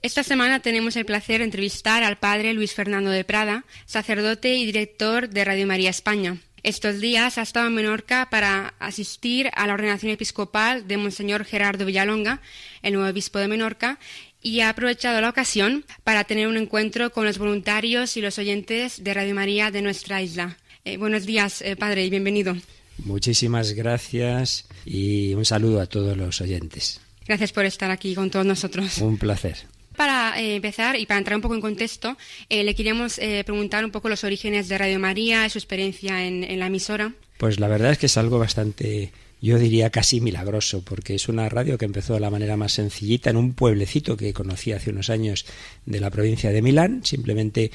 Esta semana tenemos el placer de entrevistar al padre Luis Fernando de Prada, sacerdote y director de Radio María España. Estos días ha estado en Menorca para asistir a la ordenación episcopal de Monseñor Gerardo Villalonga, el nuevo obispo de Menorca, y ha aprovechado la ocasión para tener un encuentro con los voluntarios y los oyentes de Radio María de nuestra isla. Buenos días, padre, y bienvenido. Muchísimas gracias y un saludo a todos los oyentes. Gracias por estar aquí con todos nosotros. Un placer. Para empezar y para entrar un poco en contexto, le queríamos preguntar un poco los orígenes de Radio María, su experiencia en la emisora. Pues la verdad es que es algo bastante, yo diría casi milagroso, porque es una radio que empezó de la manera más sencillita en un pueblecito que conocí hace unos años de la provincia de Milán. Simplemente,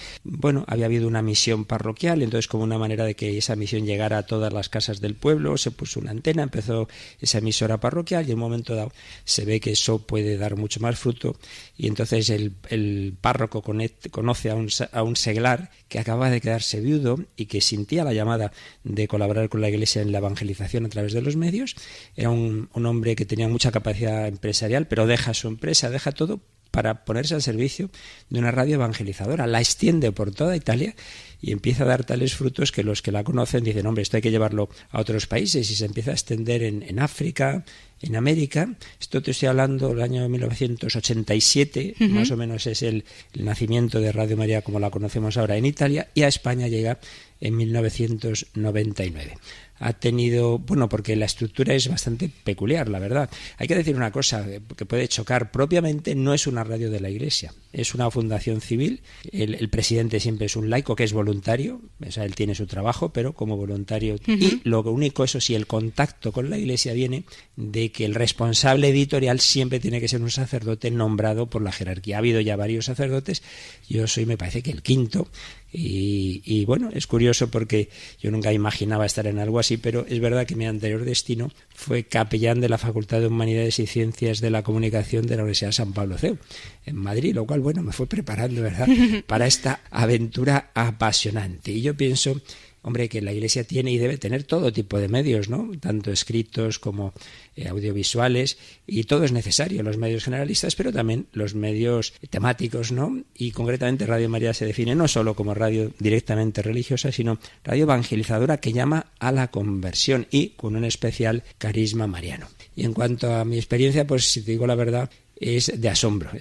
había habido una misión parroquial, entonces como una manera de que esa misión llegara a todas las casas del pueblo, se puso una antena, empezó esa emisora parroquial y en un momento dado se ve que eso puede dar mucho más fruto y entonces el párroco conoce a un seglar que acaba de quedarse viudo y que sentía la llamada de colaborar con la Iglesia en la evangelización a través de los medios. Era un hombre que tenía mucha capacidad empresarial, pero deja su empresa, deja todo para ponerse al servicio de una radio evangelizadora. La extiende por toda Italia y empieza a dar tales frutos que los que la conocen dicen, hombre, esto hay que llevarlo a otros países, y se empieza a extender en África, en América. Esto te estoy hablando del año 1987, más o menos es el nacimiento de Radio María como la conocemos ahora en Italia, y a España llega en 1999. Ha tenido, porque la estructura es bastante peculiar, la verdad. Hay que decir una cosa que puede chocar. Propiamente no es una radio de la Iglesia, es una fundación civil. El presidente siempre es un laico que es voluntario, o sea, él tiene su trabajo, pero como voluntario. Y lo único, eso sí, el contacto con la Iglesia viene de que el responsable editorial siempre tiene que ser un sacerdote nombrado por la jerarquía. Ha habido ya varios sacerdotes, yo soy, me parece que el quinto. Y es curioso porque yo nunca imaginaba estar en algo así, pero es verdad que mi anterior destino fue capellán de la Facultad de Humanidades y Ciencias de la Comunicación de la Universidad San Pablo CEU en Madrid, lo cual me fue preparando, ¿verdad?, para esta aventura apasionante. Y yo pienso, hombre, que la Iglesia tiene y debe tener todo tipo de medios, ¿no?, tanto escritos como audiovisuales, y todo es necesario, los medios generalistas, pero también los medios temáticos, ¿no? Y concretamente Radio María se define no solo como radio directamente religiosa, sino radio evangelizadora que llama a la conversión y con un especial carisma mariano. Y en cuanto a mi experiencia, pues si te digo la verdad, es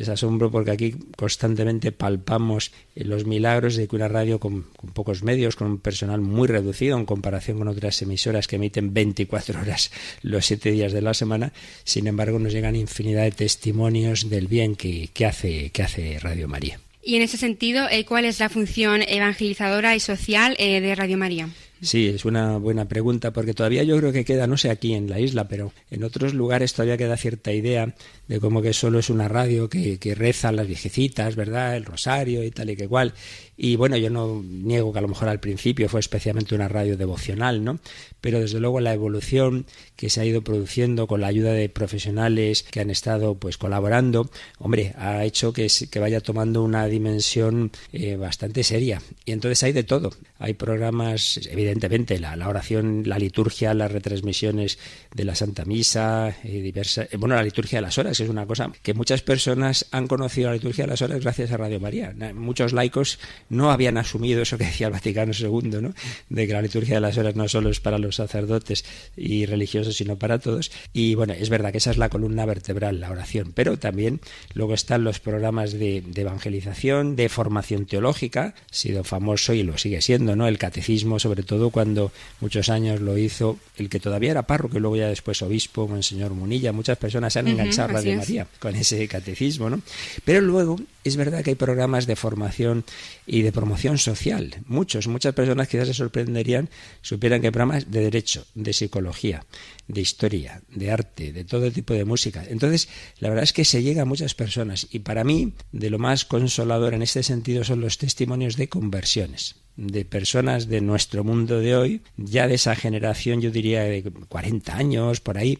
asombro porque aquí constantemente palpamos los milagros de que una radio con pocos medios, con un personal muy reducido en comparación con otras emisoras que emiten 24 horas los 7 días de la semana, sin embargo nos llegan infinidad de testimonios del bien que hace Radio María. Y en ese sentido, ¿cuál es la función evangelizadora y social de Radio María? Sí, es una buena pregunta, porque todavía yo creo que queda, no sé aquí en la isla, pero en otros lugares todavía queda cierta idea de como que solo es una radio que reza las viejecitas, ¿verdad?, el rosario y tal y que cual. Y yo no niego que a lo mejor al principio fue especialmente una radio devocional, ¿no? Pero desde luego la evolución que se ha ido produciendo con la ayuda de profesionales que han estado colaborando, hombre, ha hecho que vaya tomando una dimensión bastante seria. Y entonces hay de todo. Hay programas, evidentemente, la oración, la liturgia, las retransmisiones de la Santa Misa, la liturgia de las horas, que es una cosa que muchas personas han conocido, la liturgia de las horas, gracias a Radio María. Muchos laicos no habían asumido eso que decía el Vaticano II, ¿no?, de que la liturgia de las horas no solo es para los sacerdotes y religiosos, sino para todos. Y es verdad que esa es la columna vertebral, la oración, pero también luego están los programas de evangelización, de formación teológica, ha sido famoso y lo sigue siendo, ¿no?, el catecismo, sobre todo cuando muchos años lo hizo el que todavía era párroco y luego ya después obispo, Monseñor Munilla. Muchas personas se han enganchado a Radio María con ese catecismo, ¿no? Pero luego es verdad que hay programas de formación y de promoción social. Muchas personas quizás se sorprenderían, supieran que hay programas de derecho, de psicología, de historia, de arte, de todo tipo de música. Entonces, la verdad es que se llega a muchas personas, y para mí, de lo más consolador en este sentido son los testimonios de conversiones, de personas de nuestro mundo de hoy, ya de esa generación, yo diría de 40 años, por ahí,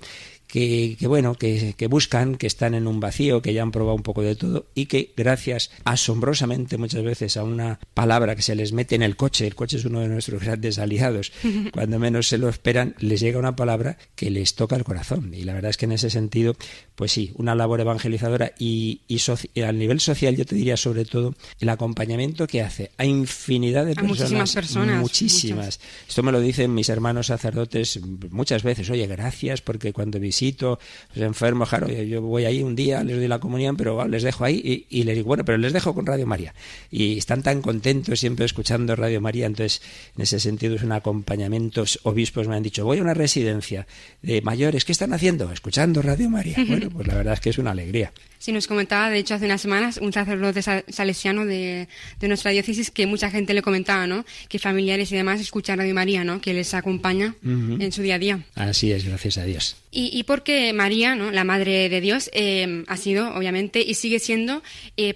que buscan, que están en un vacío, que ya han probado un poco de todo y que gracias asombrosamente muchas veces a una palabra que se les mete en el coche es uno de nuestros grandes aliados, cuando menos se lo esperan, les llega una palabra que les toca el corazón. Y la verdad es que en ese sentido, pues sí, una labor evangelizadora y a nivel social yo te diría sobre todo el acompañamiento que hace a infinidad de personas. Muchísimas. Esto me lo dicen mis hermanos sacerdotes muchas veces. Oye, gracias, porque cuando visito los enfermos, claro, yo voy ahí un día, les doy la comunión, pero les dejo ahí y les digo, bueno, pero les dejo con Radio María. Y están tan contentos siempre escuchando Radio María. Entonces, en ese sentido es un acompañamiento. Obispos me han dicho, voy a una residencia de mayores, ¿qué están haciendo? Escuchando Radio María. Bueno, pues la verdad es que es una alegría. Sí, nos comentaba, de hecho, hace unas semanas un sacerdote salesiano de nuestra diócesis que mucha gente le comentaba, ¿no?, que familiares y demás escuchan Radio María, ¿no?, que les acompaña en su día a día. Así es, gracias a Dios. Y porque María, ¿no?, la Madre de Dios, ha sido, obviamente, y sigue siendo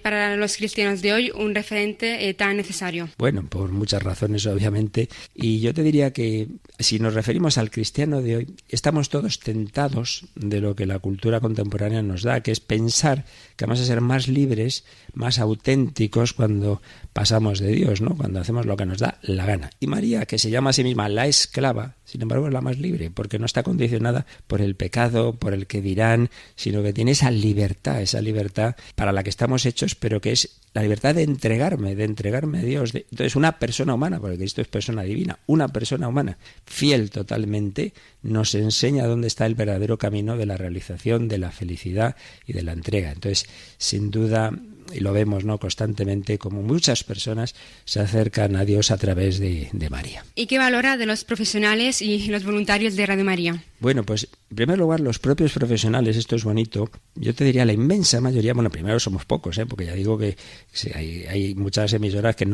para los cristianos de hoy un referente tan necesario. Bueno, por muchas razones, obviamente. Y yo te diría que si nos referimos al cristiano de hoy, estamos todos tentados de lo que la cultura contemporánea nos da, que es pensar que vamos a ser más libres, más auténticos cuando pasamos de Dios, ¿no?, cuando hacemos lo que nos da la gana. Y María, que se llama a sí misma la esclava, sin embargo es la más libre, porque no está condicionada por el pecado, por el que dirán, sino que tiene esa libertad para la que estamos hechos, pero que es la libertad de entregarme a Dios. Entonces, una persona humana, porque Cristo es persona divina, una persona humana, fiel totalmente, nos enseña dónde está el verdadero camino de la realización, de la felicidad y de la entrega. Entonces, sin duda, y lo vemos, ¿no?, constantemente, como muchas personas se acercan a Dios a través de María. ¿Y qué valora de los profesionales y los voluntarios de Radio María? Bueno, pues en primer lugar, los propios profesionales, esto es bonito, yo te diría la inmensa mayoría, bueno, primero somos pocos, porque ya digo que sí, hay muchas emisoras que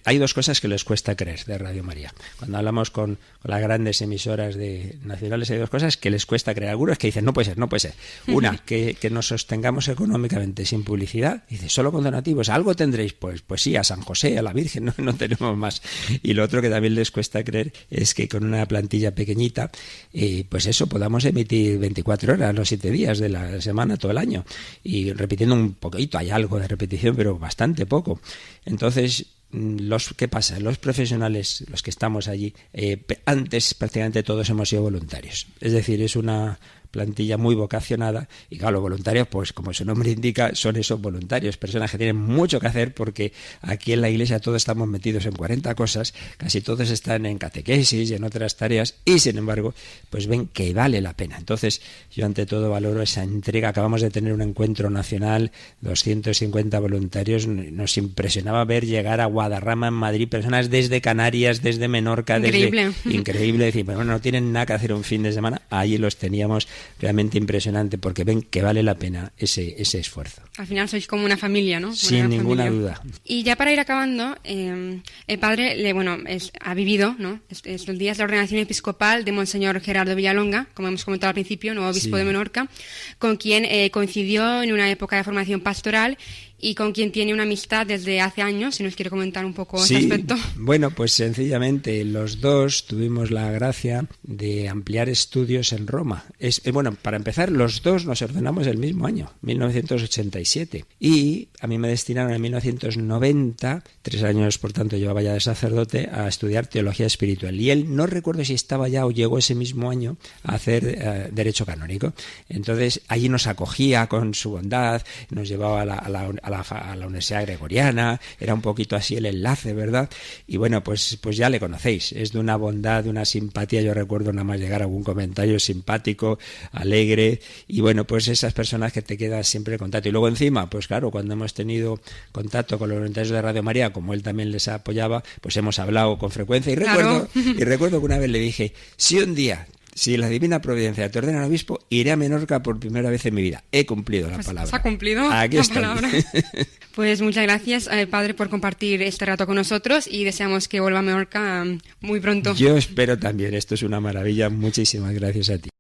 hay dos cosas que les cuesta creer de Radio María. Cuando hablamos con las grandes emisoras nacionales hay dos cosas que les cuesta creer. Algunos que dicen, no puede ser. Una, que nos sostengamos económicamente sin publicidad. Dice, solo con donativos, ¿algo tendréis? Pues sí, a San José, a la Virgen, no tenemos más. Y lo otro que también les cuesta creer es que con una plantilla pequeñita, pues eso, podamos emitir 24 horas, los 7 días de la semana, todo el año. Y repitiendo un poquito, hay algo de repetición, pero bastante poco. Entonces, ¿qué pasa? Los profesionales, los que estamos allí, antes prácticamente todos hemos sido voluntarios. Es decir, es una plantilla muy vocacionada y claro, los voluntarios, pues como su nombre indica, son esos voluntarios, personas que tienen mucho que hacer porque aquí en la iglesia todos estamos metidos en 40 cosas, casi todos están en catequesis y en otras tareas y sin embargo, pues ven que vale la pena. Entonces, yo ante todo valoro esa entrega. Acabamos de tener un encuentro nacional, 250 voluntarios, nos impresionaba ver llegar a Guadarrama en Madrid personas desde Canarias, desde Menorca, increíble, decir, bueno, no tienen nada que hacer un fin de semana, allí los teníamos. Realmente impresionante porque ven que vale la pena ese esfuerzo. Al final sois como una familia, ¿no? Sin ninguna duda. Y ya para ir acabando, el padre ha vivido, ¿no?, estos días la ordenación episcopal de Monseñor Gerardo Villalonga, como hemos comentado al principio, nuevo obispo de Menorca, con quien coincidió en una época de formación pastoral y con quien tiene una amistad desde hace años, si nos quiere comentar un poco ese aspecto. Bueno, pues sencillamente los dos tuvimos la gracia de ampliar estudios en Roma. Para empezar, los dos nos ordenamos el mismo año, 1987, y a mí me destinaron en 1990, 3 años por tanto llevaba ya de sacerdote, a estudiar teología espiritual. Y él, no recuerdo si estaba ya o llegó ese mismo año a hacer derecho canónico. Entonces allí nos acogía con su bondad, nos llevaba a la Universidad Gregoriana, era un poquito así el enlace, ¿verdad? Y bueno, pues ya le conocéis, es de una bondad, de una simpatía. Yo recuerdo nada más llegar a algún comentario simpático, alegre, y bueno, pues esas personas que te quedas siempre en contacto. Y luego encima, pues claro, cuando hemos tenido contacto con los voluntarios de Radio María, como él también les apoyaba, pues hemos hablado con frecuencia, y recuerdo que una vez le dije, si la divina providencia te ordena al obispo, iré a Menorca por primera vez en mi vida. He cumplido la palabra. ¿Se ha cumplido Aquí la estoy. palabra? Pues muchas gracias, padre, por compartir este rato con nosotros y deseamos que vuelva a Menorca muy pronto. Yo espero también. Esto es una maravilla. Muchísimas gracias a ti.